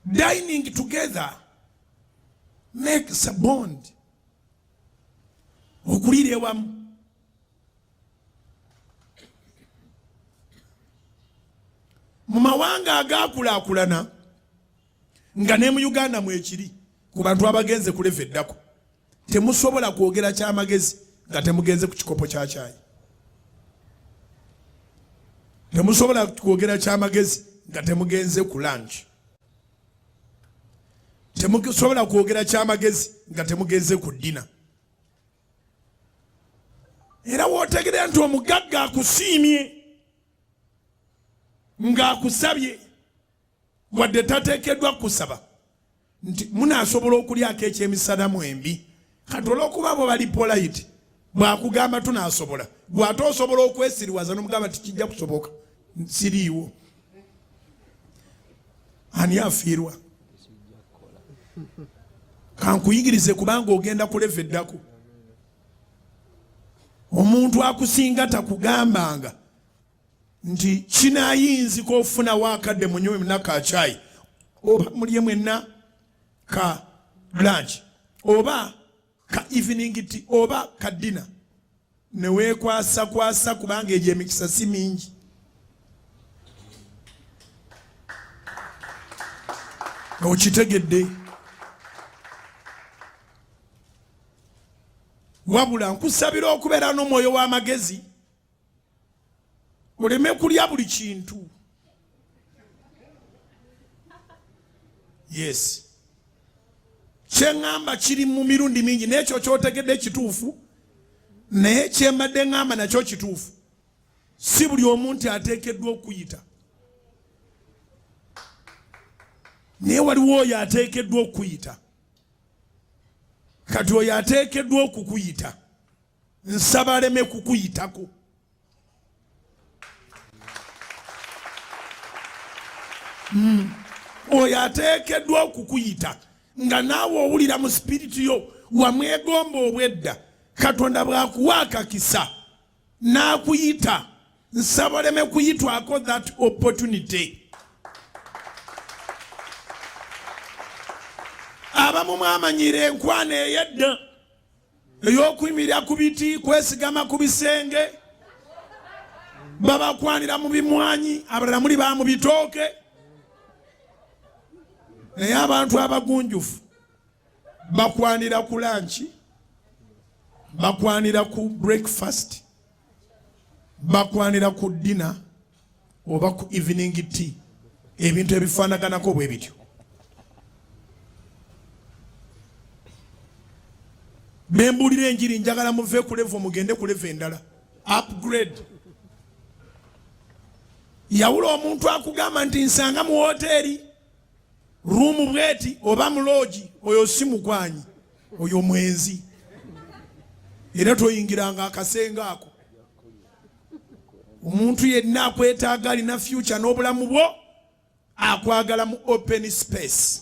Dining together makes a bond. Okulire wamu. Mu mawanga agakulakulana nga ne mu Uganda mwekiri ku bantu abagenze kuleveddako temusobola kwogera kyamagezi nga temugenze ku kikopo kya chai. Temusobola kwogera kyamagezi nga temugenze ku lunch. Temusobola kwogera kyamagezi nga temugenze ku dinner. Era wootegere nti omugagga akusiimye nga akusabye wadde tateekeddwa kusaba nti munaasobola okulyako ekyemisalamu embi kati olw'okuba bo bali polite bw'akugamba tunaasobola gw'ate osobola okwesiriwaza n'omugamba tikijja kusoboka siriiwo ani afiirwa kankuyigirize kubanga ogenda kuleveddako. Omuntu akusinga takugambanga nti kinaayinzika ofuna wakadde munywe naka chai oba mulye mwenna ka lunch oba ka evening tea oba ka dinner ne weekwasa kwasa kubanga egyo emikisa si mingi. Okitegedde wabula nkusabira okubeera n'omwoyo w'amagezi oleme kulya buli kintu. Yes, kyeŋŋamba kiri mu mirundi mingi n'ekyo kyotegedde kituufu naye kyembadde ŋŋamba nakyo kituufu. Si buli omuntu ateekeddwa okuyita naye waliwo oyo ateekeddwa okuyita. Kati oyo ateekeddwa okukuyita nsaba aleme kukuyitako. Oyo ateekeddwa okukuyita nga naawe owulira mu sipiriti yo wamwegomba obwedda Katonda bw'akuwa akakisa n'akuyita nsaba oleme kuyitwako that opportunity. Abamu mwamanyira enkwana ey'edda ey'okuyimirira ku biti kwesigama ku bisenge babakwanira mu bimwanyi abalala muli ba mu bitooke. Naye abantu abagunjufu bakwanira ku lunch, bakwanira ku breakfast, bakwanira ku dinner oba ku evening tea. Ebintu ebifaanaganako bwe bityo. Bembulira enjiri njagala muve ku level mugende ku level endala. Upgrade. Yawula omuntu akugamba nti nsanga mu hoteri room bweti oba mu lodge oyo si mugwanyi oyo mwenzi. Era toyingiranga akasenga ako. Omuntu yenna akwetaaga alina future n'obulamu bwo akwagala mu open space.